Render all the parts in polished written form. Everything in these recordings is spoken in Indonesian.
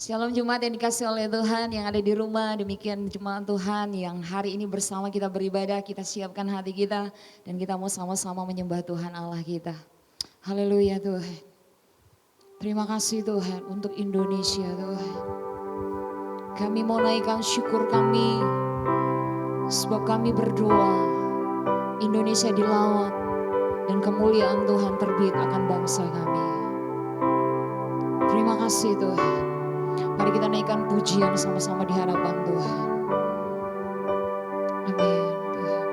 Shalom Jemaat yang dikasih oleh Tuhan yang ada di rumah, demikian Jemaat Tuhan yang hari ini bersama kita beribadah, kita siapkan hati kita dan kita mau sama-sama menyembah Tuhan Allah kita. Haleluya Tuhan. Terima kasih Tuhan untuk Indonesia Tuhan. Kami mau naikkan syukur kami sebab kami berdoa Indonesia dilawat dan kemuliaan Tuhan terbit akan bangsa kami. Terima kasih Tuhan. Mari kita naikkan pujian sama-sama di hadapan Tuhan. Amin Tuhan.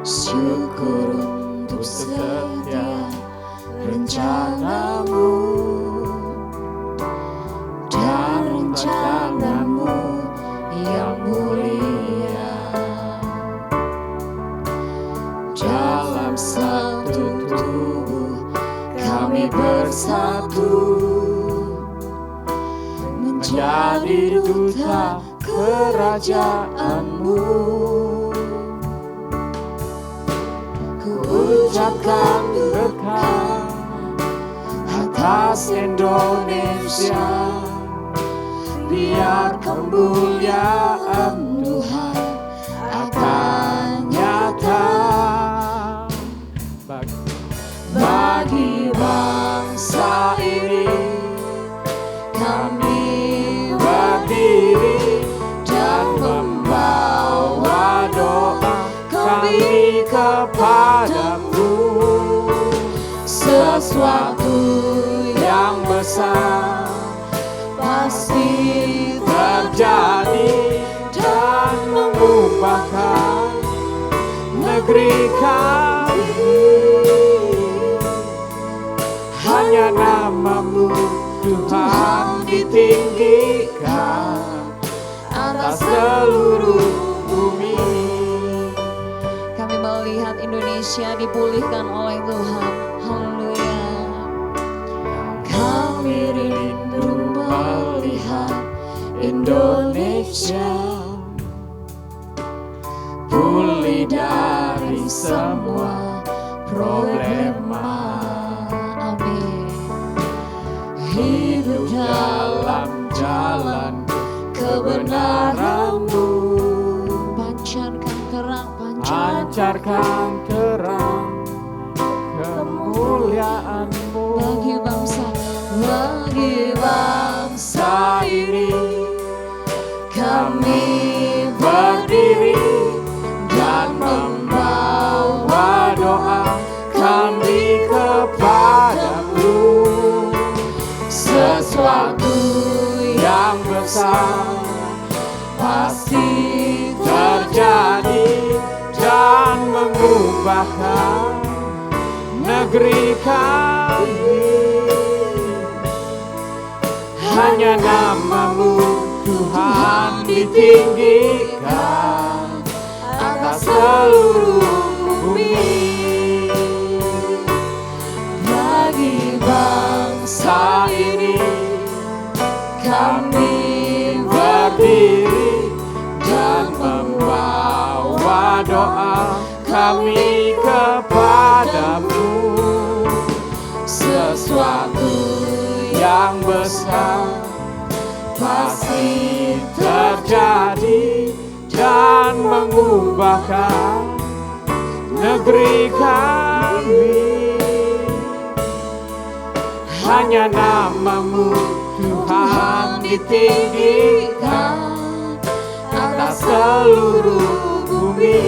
Syukur untuk setiap rencanamu dan rencanamu yang mulia dalam satu tubuh. Kami bersatu menjadi duta kerajaan-Mu. Ku ucapkan berkat atas Indonesia, biar kemuliaan Tuhan akan nyata bagi bangsa ini. Kami berdiri dan membawa doa kami kepadamu. Sesuatu yang besar pasti terjadi dan mengubahkan negeri kami. Hanya nama-Mu Tuhan ditinggikan atas seluruh bumi. Kami melihat Indonesia dipulihkan oleh Tuhan. Haleluya. Kami rindu melihat Indonesia pulih dari semua problema. Hidup dalam jalan kebenaran-Mu. Pancarkan terang kemuliaan-Mu bagi bangsa ini. Kami berdiri dan membawa doa kami kepadamu. Sesuatu yang besar pasti terjadi dan mengubahkan negeri kami. Hanya nama-Mu Tuhan ditinggikan atas seluruh bumi. Bagi bangsa ini kami berdiri dan membawa doa kami kepadamu. Sesuatu yang besar pasti terjadi dan mengubahkan negeri kami. Hanya nama-Mu Tuhan ditinggikan atas seluruh bumi.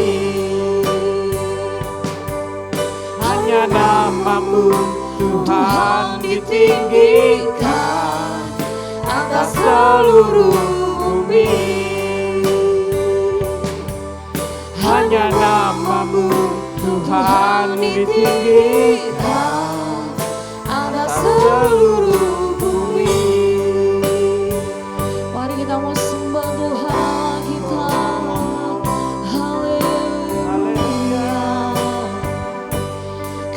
Hanya nama-Mu Tuhan ditinggikan atas seluruh bumi. Hanya nama-Mu Tuhan ditinggikan seluruh bumi. Mari kita mau sembah Tuhan kita. Haleluya.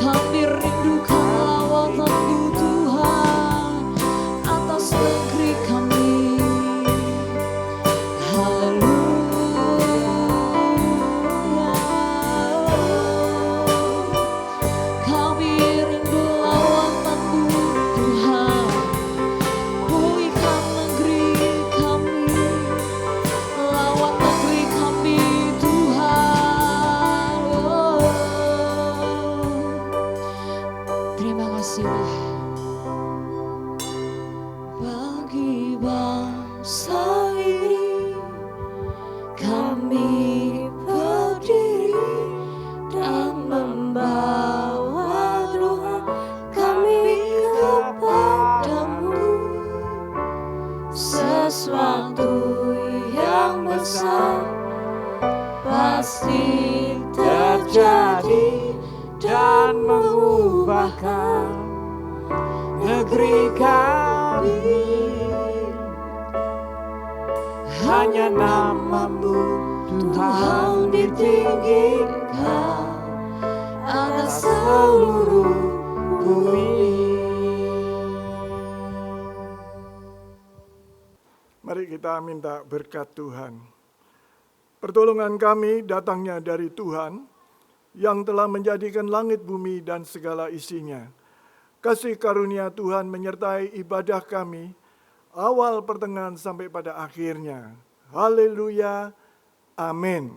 Kami rindukan lawatan-Mu Tuhan atas negeri kami. Haleluya. Kami rindu lawatan-Mu akan mengubahkan negeri kami. Hanya nama-Mu Tuhan ditinggikan atas seluruh bumi. Mari kita minta berkat Tuhan. Pertolongan kami datangnya dari Tuhan yang telah menjadikan langit bumi dan segala isinya. Kasih karunia Tuhan menyertai ibadah kami, awal pertengahan sampai pada akhirnya. Haleluya. Amin.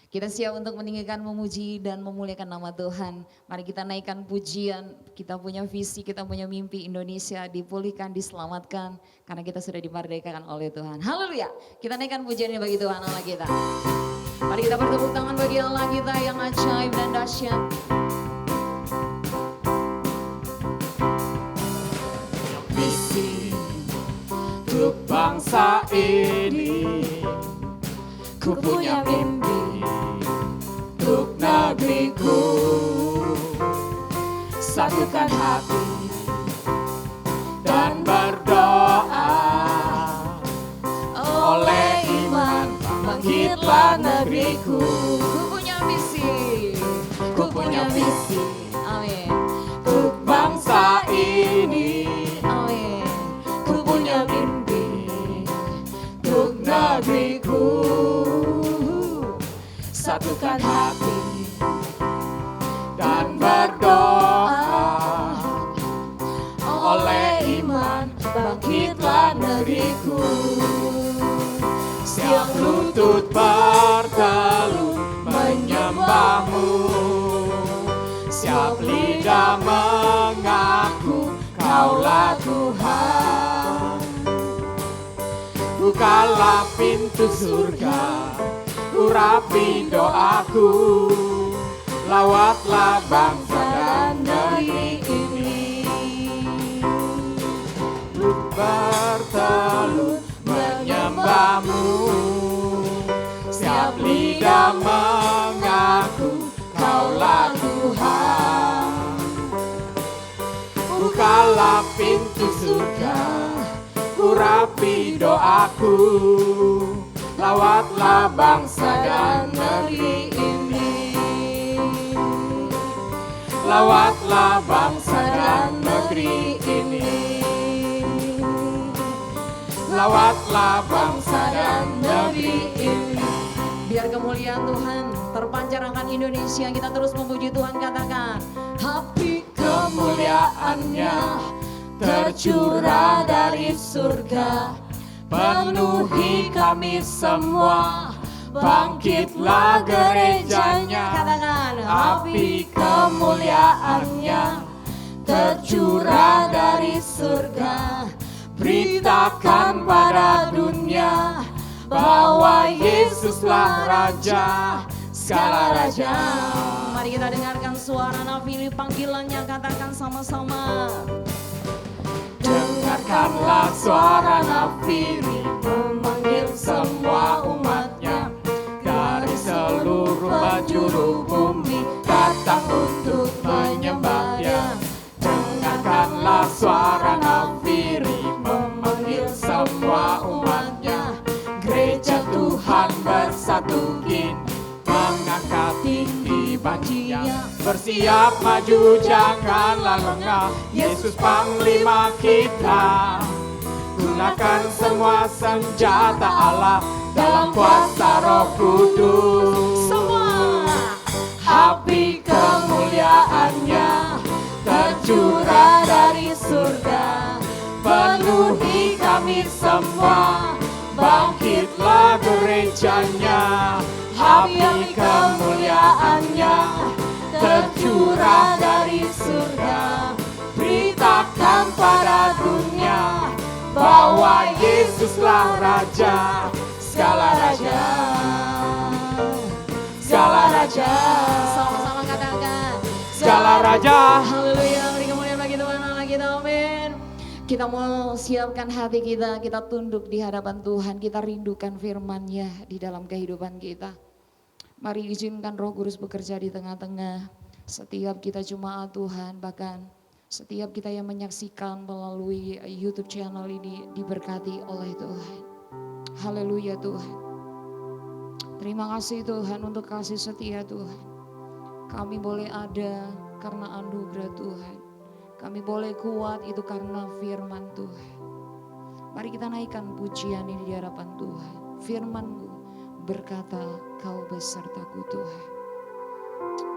Kita siap untuk meninggikan, memuji, dan memuliakan nama Tuhan. Mari kita naikkan pujian, kita punya visi, kita punya mimpi Indonesia dipulihkan, diselamatkan. Karena kita sudah dimerdekakan oleh Tuhan. Haleluya. Kita naikkan pujiannya bagi Tuhan Allah kita. Mari kita bertepuk tangan bagi Allah kita yang ajaib dan dahsyat. Visi untuk bangsa ini, ku punya mimpi untuk negeriku. Satukan hati dan berdoa, oleh iman bangkitlah negeriku. Ku punya visi, Ku punya visi amin, untuk bangsa ini. amin. Ku punya mimpi untuk negeriku. Satukan hati dan berdoa, oleh iman bangkitlah negeriku. Setiap lutut bertelut menyembah-Mu, setiap lidah mengaku Kaulah Tuhan. Bukalah pintu surga, urapi doaku, lawatlah bangsa dan negeri ini. Bertelut menyembah-Mu, setiap lidah mengaku Kaulah Tuhan. Bukalah pintu surga, urapi doaku, lawatlah bangsa dan negeri ini. Lawatlah bangsa dan negeri ini. Lawatlah bangsa dan negeri ini. Biar kemuliaan Tuhan terpancar akan Indonesia, kita terus memuji Tuhan, katakan api Kemuliaannya tercurah dari surga, penuhi kami semua. Bangkitlah gerejanya, katakan api kemuliaannya tercurah dari surga. Beritakan pada dunia bahwa Yesuslah Raja, segala raja. Mari kita dengarkan suara nafili panggilannya, katakan sama-sama. Dengarkanlah suara nafiri memanggil semua umatnya dari seluruh penjuru bumi datang untuk menyembah Dia. Dengarkanlah suara nafiri memanggil semua umatnya, gereja Tuhan bersatu kini mengangkat tinggi baginya. Bersiap maju janganlah lengah, Yesus panglima kita. Gunakan semua senjata Allah dalam kuasa Roh Kudus. Semua Api kemuliaannya tercurah dari surga, penuhi kami semua. Bangkitlah gerejanya, api kemuliaannya tercurah dari surga. Beritakan pada dunia bahwa Yesuslah Raja, segala raja, segala raja. sama-sama katakan Segala raja. haleluya, beri kemuliaan bagi Tuhan Allah kita, amin. Kita mau siapkan hati kita, kita tunduk di hadapan Tuhan, kita rindukan firman-Nya di dalam kehidupan kita. Mari izinkan Roh Kudus bekerja di tengah-tengah. Setiap kita jemaat Tuhan, bahkan setiap kita yang menyaksikan melalui YouTube channel ini diberkati oleh Tuhan. Haleluya Tuhan. Terima kasih Tuhan untuk kasih setia Tuhan. Kami boleh ada karena anugerah Tuhan. Kami boleh kuat itu karena firman Tuhan. Mari kita naikkan pujian ini di hadapan Tuhan. Firman-Mu berkata, Kau besertaku Tuhan.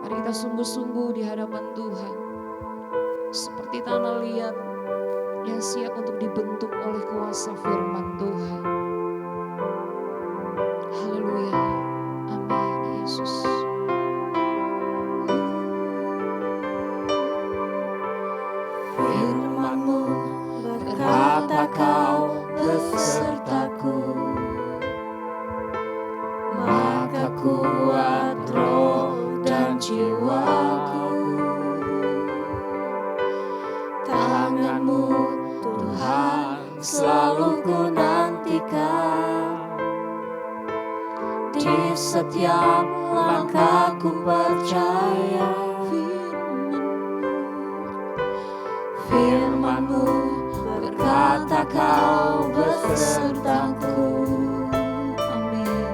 Mari kita sungguh-sungguh di hadapan Tuhan. Seperti tanah liat yang siap untuk dibentuk oleh kuasa firman Tuhan. Haleluya. Amin Yesus. Firman-Mu berkata Kau besertaku, maka kuat roh dan jiwaku. Tangan-Mu Tuhan selalu ku nantikan, di setiap langkahku percaya. Firman-Mu berkata Kau besertaku, Amin.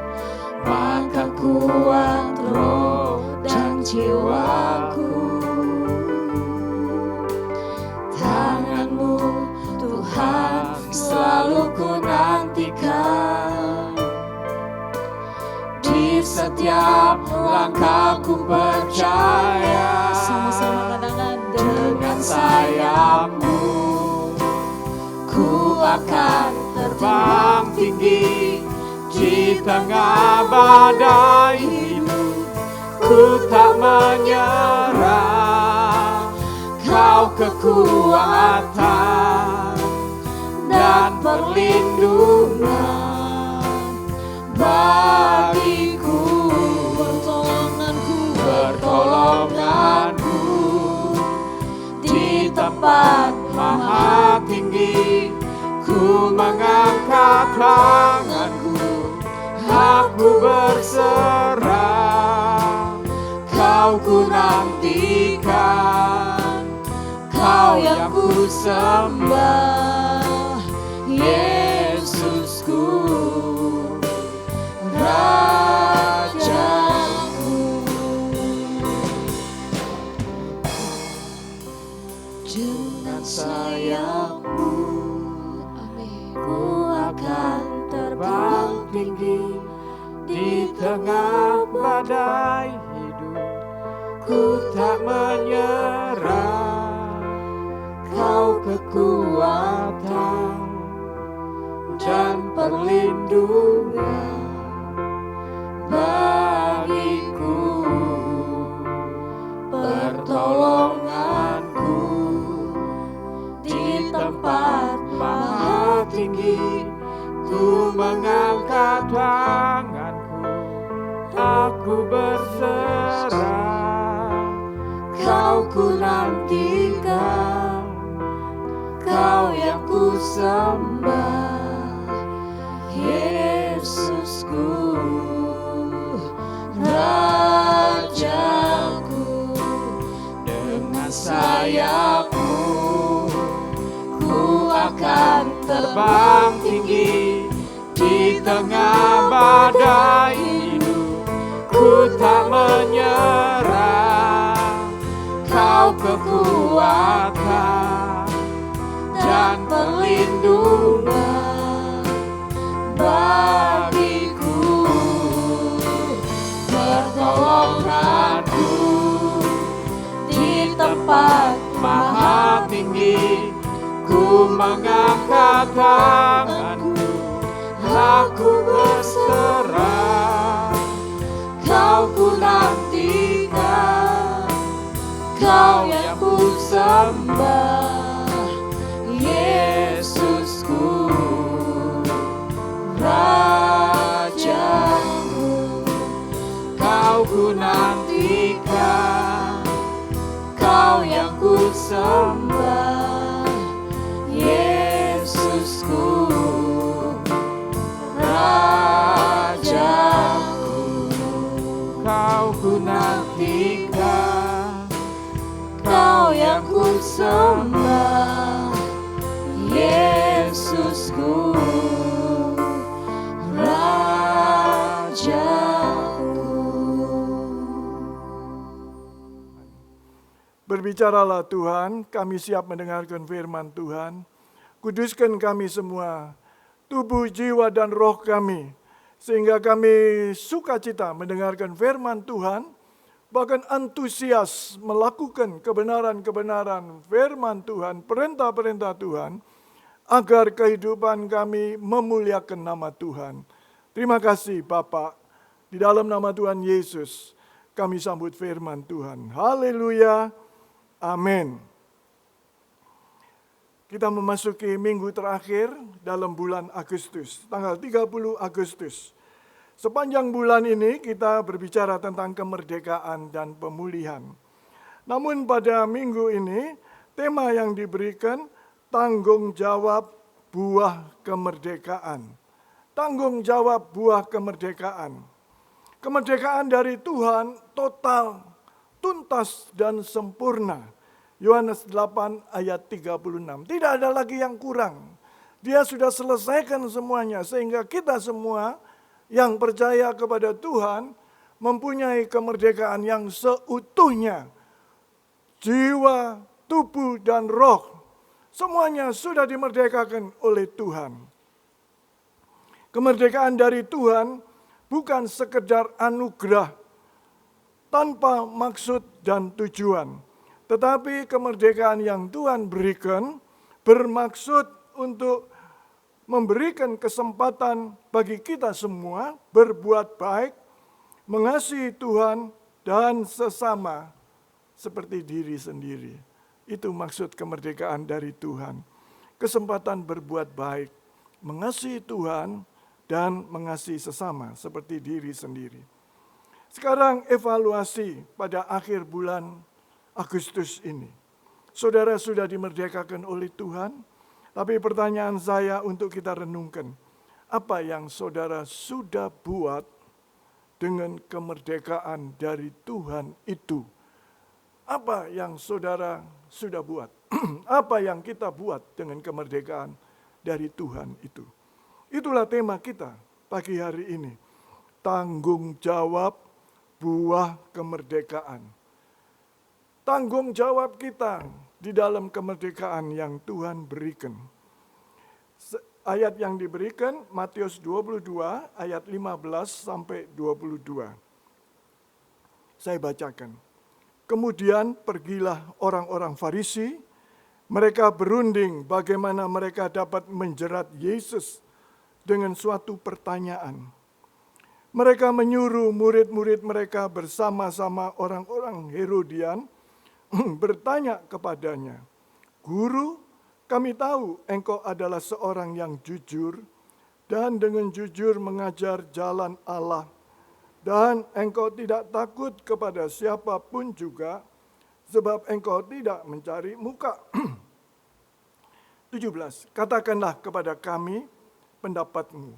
maka kuat roh dan jiwaku. Tangan-Mu Tuhan selalu ku nantikan, di setiap langkahku percaya. Sama-sama katakan, Dengan sayap-Mu ku akan terbang tinggi, di tengah badai hidup ku tak menyerah. Kau kekuatan dan perlindungan bagiku, pertolonganku di tempat maha tinggi. Ku mengangkat tanganku, aku berserah. Kau ku nantikan, Kau yang ku sembah, Yesusku, Rajaku. Dengan sayap-Mu amin. ku akan terbang tinggi, di tengah badai hidup ku tak menyerah. Kau kekuatan dan perlindungan bagiku, pertolonganku di tempat maha tinggi. Ku mengangkat tanganku, aku berserah. Kau ku nantikan, Kau yang ku sembah, Yesusku, Rajaku. Dengan sayap-Mu ku akan terbang tinggi, di tengah badai hidup ku tak menyerah. Kau kekuatan dan perlindungan bagiku, pertolonganku di tempat maha tinggi. Ku mengangkat tanganku, aku berserah. Kau ku nantikan, Kau yang ku sembah, Yesusku, Rajaku. Kau ku nantikan, Kau yang ku sembah, Yesusku, Rajaku. Kau ku nantikan, sembah Yesusku, Berbicaralah Tuhan, kami siap mendengarkan firman Tuhan. Kuduskan kami semua, tubuh, jiwa, dan roh kami, sehingga kami sukacita mendengarkan firman Tuhan, bahkan antusias melakukan kebenaran-kebenaran firman Tuhan, perintah-perintah Tuhan, agar kehidupan kami memuliakan nama Tuhan. Terima kasih Bapa, di dalam nama Tuhan Yesus, kami sambut firman Tuhan. Haleluya. Amin. Kita memasuki minggu terakhir dalam bulan Agustus, tanggal 30 Agustus. Sepanjang bulan ini kita berbicara tentang kemerdekaan dan pemulihan. Namun pada minggu ini, tema yang diberikan tanggung jawab buah kemerdekaan. Tanggung jawab buah kemerdekaan. Kemerdekaan dari Tuhan total, tuntas dan sempurna. Yohanes 8 ayat 36. Tidak ada lagi yang kurang. Dia sudah selesaikan semuanya sehingga kita semua yang percaya kepada Tuhan mempunyai kemerdekaan yang seutuhnya. Jiwa, tubuh dan roh semuanya sudah dimerdekakan oleh Tuhan. Kemerdekaan dari Tuhan bukan sekedar anugerah tanpa maksud dan tujuan. Tetapi kemerdekaan yang Tuhan berikan bermaksud untuk memberikan kesempatan bagi kita semua berbuat baik, mengasihi Tuhan dan sesama seperti diri sendiri. Itu maksud kemerdekaan dari Tuhan. Kesempatan berbuat baik, mengasihi Tuhan dan mengasihi sesama seperti diri sendiri. Sekarang evaluasi pada akhir bulan Agustus ini. Saudara sudah dimerdekakan oleh Tuhan, tapi pertanyaan saya untuk kita renungkan, apa yang saudara sudah buat dengan kemerdekaan dari Tuhan itu? Apa yang saudara sudah buat? Apa yang kita buat dengan kemerdekaan dari Tuhan itu? Itulah tema kita pagi hari ini. Tanggung jawab buah kemerdekaan. Tanggung jawab kita di dalam kemerdekaan yang Tuhan berikan. Ayat yang diberikan Matius 22 ayat 15 sampai 22. Saya bacakan. Kemudian pergilah orang-orang Farisi, mereka berunding bagaimana mereka dapat menjerat Yesus dengan suatu pertanyaan. Mereka menyuruh murid-murid mereka bersama-sama orang-orang Herodian bertanya kepadanya, "Guru, kami tahu engkau adalah seorang yang jujur dan dengan jujur mengajar jalan Allah, dan engkau tidak takut kepada siapapun juga, sebab engkau tidak mencari muka." 17. Katakanlah kepada kami pendapatmu,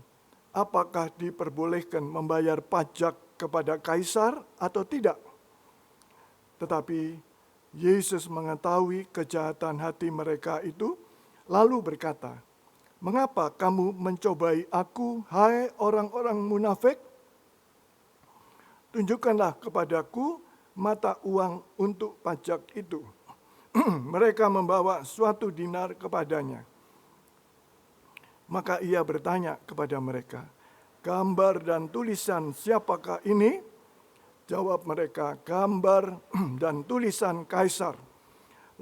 apakah diperbolehkan membayar pajak kepada kaisar atau tidak? Tetapi Yesus mengetahui kejahatan hati mereka itu, lalu berkata, "Mengapa kamu mencobai aku, hai orang-orang munafik? Tunjukkanlah kepadaku mata uang untuk pajak itu." Mereka membawa suatu dinar kepadanya. Maka ia bertanya kepada mereka, "Gambar dan tulisan siapakah ini?" Jawab mereka, "Gambar dan tulisan Kaisar."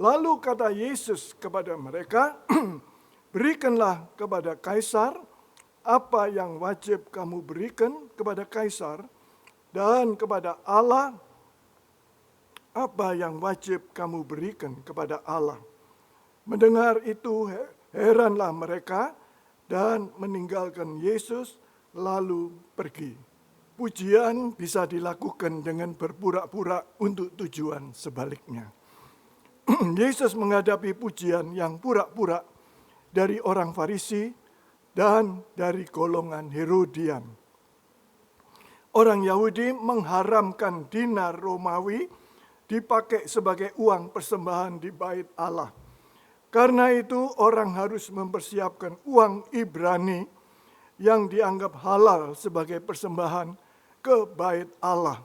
Lalu kata Yesus kepada mereka, "Berikanlah kepada Kaisar apa yang wajib kamu berikan kepada Kaisar, dan kepada Allah apa yang wajib kamu berikan kepada Allah." Mendengar itu heranlah mereka dan meninggalkan Yesus lalu pergi. Pujian bisa dilakukan dengan berpura-pura untuk tujuan sebaliknya. Yesus menghadapi pujian yang pura-pura dari orang Farisi dan dari golongan Herodian. Orang Yahudi mengharamkan dinar Romawi dipakai sebagai uang persembahan di bait Allah. Karena itu orang harus mempersiapkan uang Ibrani yang dianggap halal sebagai persembahan ke bait Allah.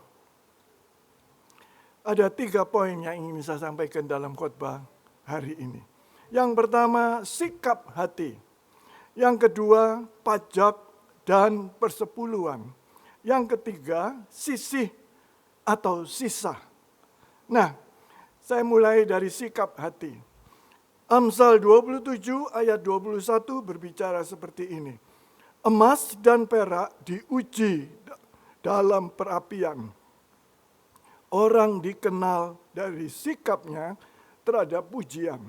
Ada 3 poin yang ingin saya sampaikan dalam khotbah hari ini. Yang pertama, sikap hati. Yang kedua, pajak dan persepuluhan. Yang ketiga, sisih atau sisa. Nah, saya mulai dari sikap hati. Amsal 27 ayat 21 berbicara seperti ini. Emas dan perak diuji dalam perapian. Orang dikenal dari sikapnya terhadap pujian.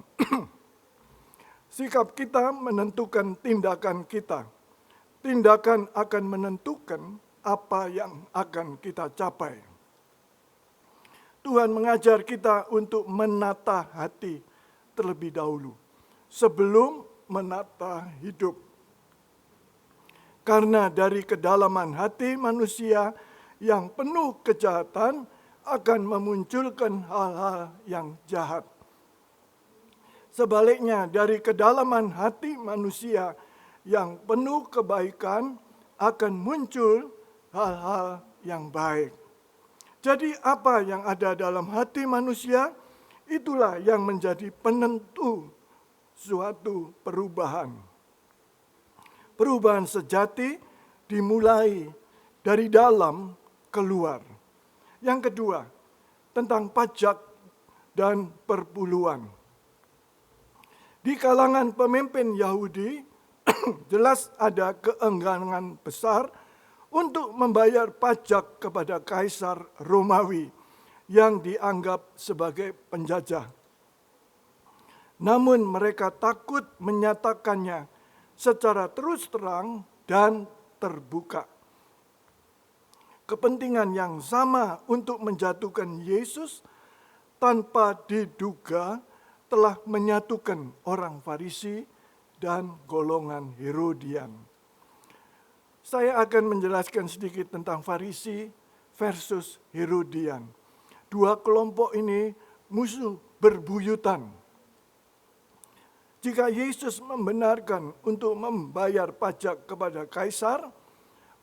Sikap kita menentukan tindakan kita. Tindakan akan menentukan apa yang akan kita capai. Tuhan mengajar kita untuk menata hati terlebih dahulu sebelum menata hidup. Karena dari kedalaman hati manusia yang penuh kejahatan akan memunculkan hal-hal yang jahat. Sebaliknya, dari kedalaman hati manusia yang penuh kebaikan akan muncul hal-hal yang baik. Jadi apa yang ada dalam hati manusia, itulah yang menjadi penentu suatu perubahan. Perubahan sejati dimulai dari dalam keluar. Yang kedua, tentang pajak dan perpuluhan. Di kalangan pemimpin Yahudi, jelas ada keengganan besar untuk membayar pajak kepada Kaisar Romawi yang dianggap sebagai penjajah. Namun mereka takut menyatakannya secara terus terang dan terbuka. Kepentingan yang sama untuk menjatuhkan Yesus tanpa diduga telah menyatukan orang Farisi dan golongan Herodian. Saya akan menjelaskan sedikit tentang Farisi versus Herodian. 2 kelompok ini musuh berbuyutan. Jika Yesus membenarkan untuk membayar pajak kepada Kaisar,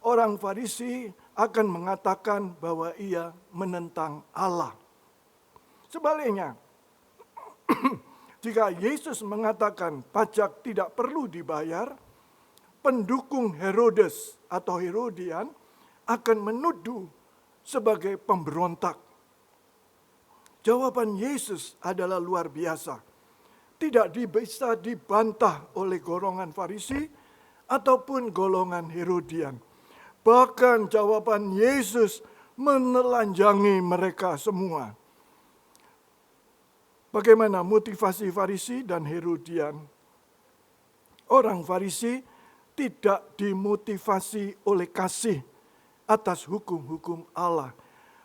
orang Farisi akan mengatakan bahwa ia menentang Allah. Sebaliknya, jika Yesus mengatakan pajak tidak perlu dibayar, pendukung Herodes atau Herodian akan menuduh sebagai pemberontak. Jawaban Yesus adalah luar biasa. Tidak bisa dibantah oleh golongan Farisi ataupun golongan Herodian. Bahkan jawaban Yesus menelanjangi mereka semua. Bagaimana motivasi Farisi dan Herodian? Orang Farisi tidak dimotivasi oleh kasih atas hukum-hukum Allah.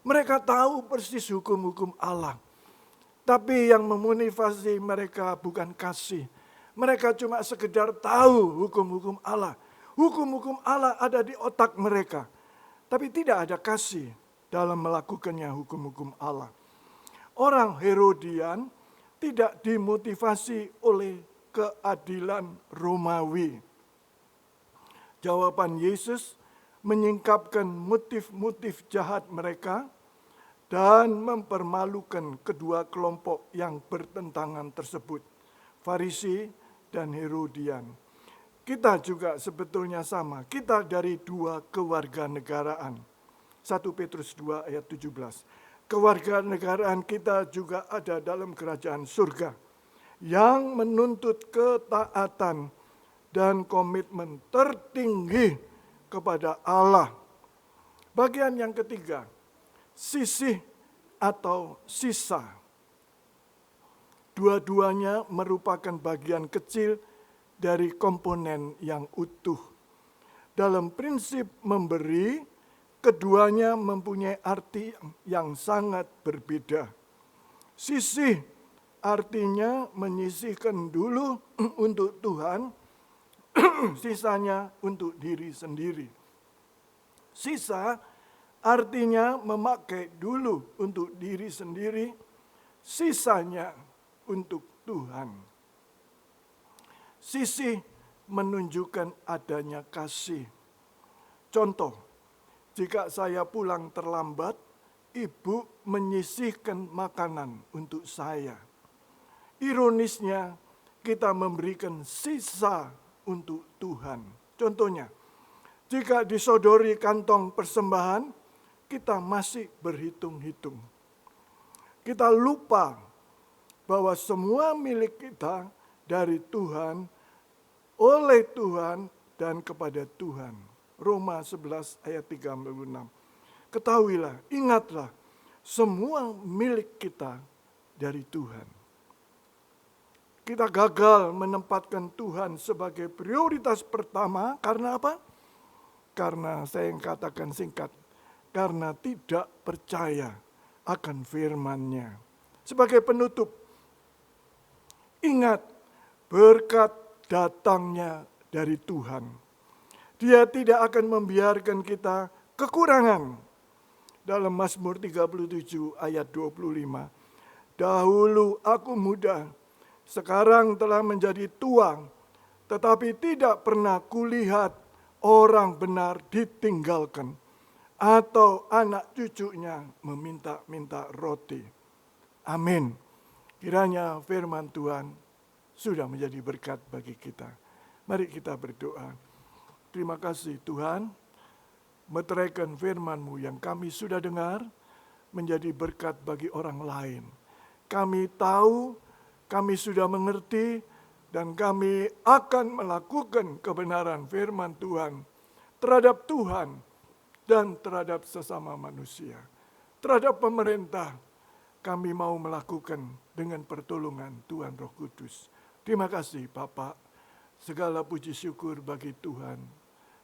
Mereka tahu persis hukum-hukum Allah. Tapi yang memotivasi mereka bukan kasih. Mereka cuma sekedar tahu hukum-hukum Allah. Hukum-hukum Allah ada di otak mereka. Tapi tidak ada kasih dalam melakukannya hukum-hukum Allah. Orang Herodian tidak dimotivasi oleh keadilan Romawi. Jawaban Yesus menyingkapkan motif-motif jahat mereka dan mempermalukan kedua kelompok yang bertentangan tersebut, Farisi dan Herodian. Kita juga sebetulnya sama, kita dari 2 kewarganegaraan. 1 Petrus 2 ayat 17. Kewarganegaraan kita juga ada dalam kerajaan surga yang menuntut ketaatan dan komitmen tertinggi kepada Allah. Bagian yang ketiga, sisih atau sisa. Dua-duanya merupakan bagian kecil dari komponen yang utuh. Dalam prinsip memberi, keduanya mempunyai arti yang sangat berbeda. Sisih artinya menyisihkan dulu untuk Tuhan, sisanya untuk diri sendiri. Sisa Artinya memakai dulu untuk diri sendiri, sisanya untuk Tuhan. Sisih menunjukkan adanya kasih. Contoh, jika saya pulang terlambat, ibu menyisihkan makanan untuk saya. Ironisnya, kita memberikan sisa untuk Tuhan. Contohnya, jika disodori kantong persembahan, kita masih berhitung-hitung. Kita lupa bahwa semua milik kita dari Tuhan, oleh Tuhan, dan kepada Tuhan. Roma 11 ayat 36. Ketahuilah, ingatlah, semua milik kita dari Tuhan. Kita gagal menempatkan Tuhan sebagai prioritas pertama karena apa? Karena saya yang katakan singkat, karena tidak percaya akan firman-Nya. Sebagai penutup, ingat berkat datangnya dari Tuhan. Dia tidak akan membiarkan kita kekurangan. Dalam Mazmur 37 ayat 25, dahulu aku muda, sekarang telah menjadi tua, tetapi tidak pernah kulihat orang benar ditinggalkan, atau anak cucunya meminta-minta roti. Amin. Kiranya firman Tuhan sudah menjadi berkat bagi kita. Mari kita berdoa. Terima kasih Tuhan, meteraikan firman-Mu yang kami sudah dengar menjadi berkat bagi orang lain. Kami tahu, kami sudah mengerti, dan kami akan melakukan kebenaran firman Tuhan terhadap Tuhan dan terhadap sesama manusia. Terhadap pemerintah, kami mau melakukan dengan pertolongan Tuhan Roh Kudus. Terima kasih Bapak, segala puji syukur bagi Tuhan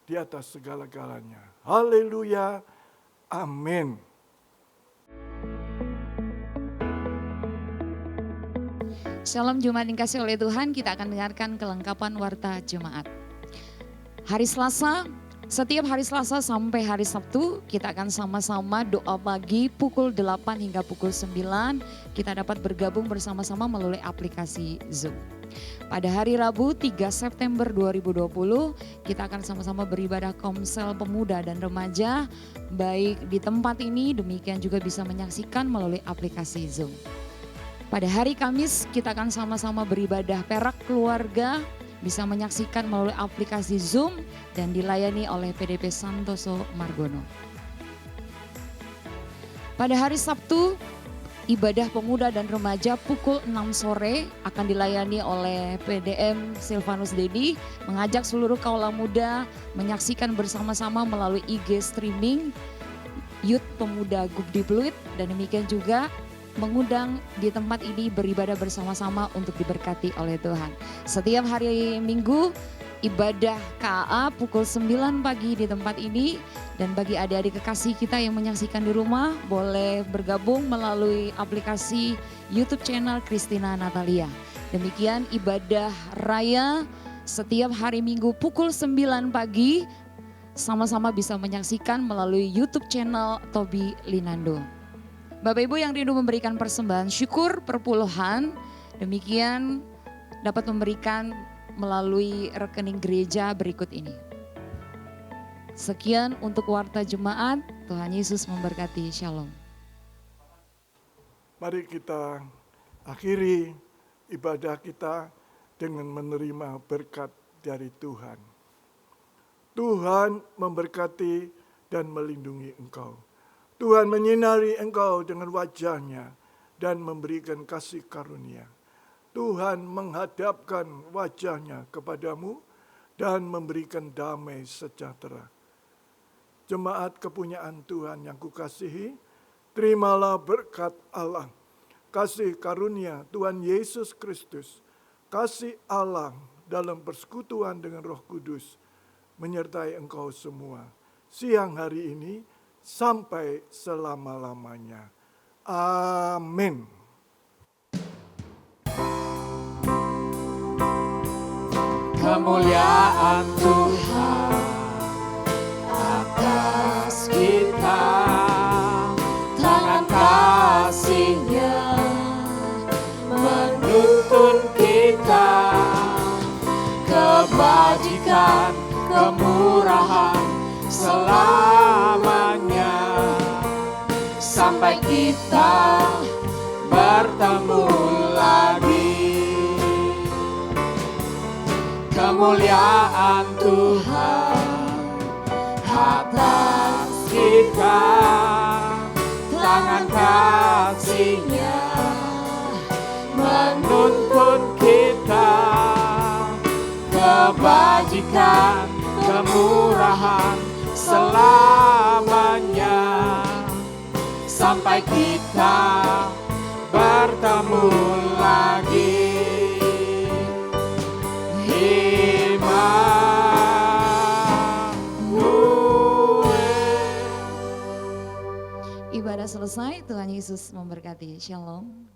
di atas segala-galanya. Haleluya. Amin. Shalom Jemaat yang dikasihi oleh Tuhan, kita akan dengarkan kelengkapan warta Jemaat. Hari Selasa, setiap hari Selasa sampai hari Sabtu, kita akan sama-sama doa pagi pukul 8 hingga pukul 9. Kita dapat bergabung bersama-sama melalui aplikasi Zoom. Pada hari Rabu 3 September 2020, kita akan sama-sama beribadah Komsel Pemuda dan Remaja, baik di tempat ini, demikian juga bisa menyaksikan melalui aplikasi Zoom. Pada hari Kamis, kita akan sama-sama beribadah Perak Keluarga, bisa menyaksikan melalui aplikasi Zoom dan dilayani oleh PDP Santoso Margono. Pada hari Sabtu, ibadah pemuda dan remaja pukul 6 sore akan dilayani oleh PDM Silvanus Dedi, mengajak seluruh kaula muda menyaksikan bersama-sama melalui IG streaming Youth Pemuda Gubdi Pluit, dan demikian juga mengundang di tempat ini beribadah bersama-sama untuk diberkati oleh Tuhan. Setiap hari Minggu ibadah KA pukul 9 pagi di tempat ini, dan bagi adik-adik kekasih kita yang menyaksikan di rumah boleh bergabung melalui aplikasi YouTube channel Christina Natalia. Demikian ibadah raya setiap hari Minggu pukul 9 pagi sama-sama bisa menyaksikan melalui YouTube channel Tobi Linando. Bapak Ibu yang rindu memberikan persembahan syukur perpuluhan, demikian dapat memberikan melalui rekening gereja berikut ini. Sekian untuk warta jemaat, Tuhan Yesus memberkati, shalom. Mari kita akhiri ibadah kita dengan menerima berkat dari Tuhan. Tuhan memberkati dan melindungi engkau. Tuhan menyinari engkau dengan wajah-Nya dan memberikan kasih karunia. Tuhan menghadapkan wajah-Nya kepadamu dan memberikan damai sejahtera. Jemaat kepunyaan Tuhan yang kukasihi, terimalah berkat Allah, kasih karunia Tuhan Yesus Kristus, kasih Allah dalam persekutuan dengan Roh Kudus, menyertai engkau semua, siang hari ini sampai selama-lamanya. Amin. Kemuliaan Tuhan atas kita. selamanya, sampai kita bertemu lagi. Kemuliaan Tuhan atas kita, tangan kasih-Nya menuntun kita, kebajikan, kemurahan selamanya, sampai kita bertemu lagi. Ibadah selesai, Tuhan Yesus memberkati. Shalom.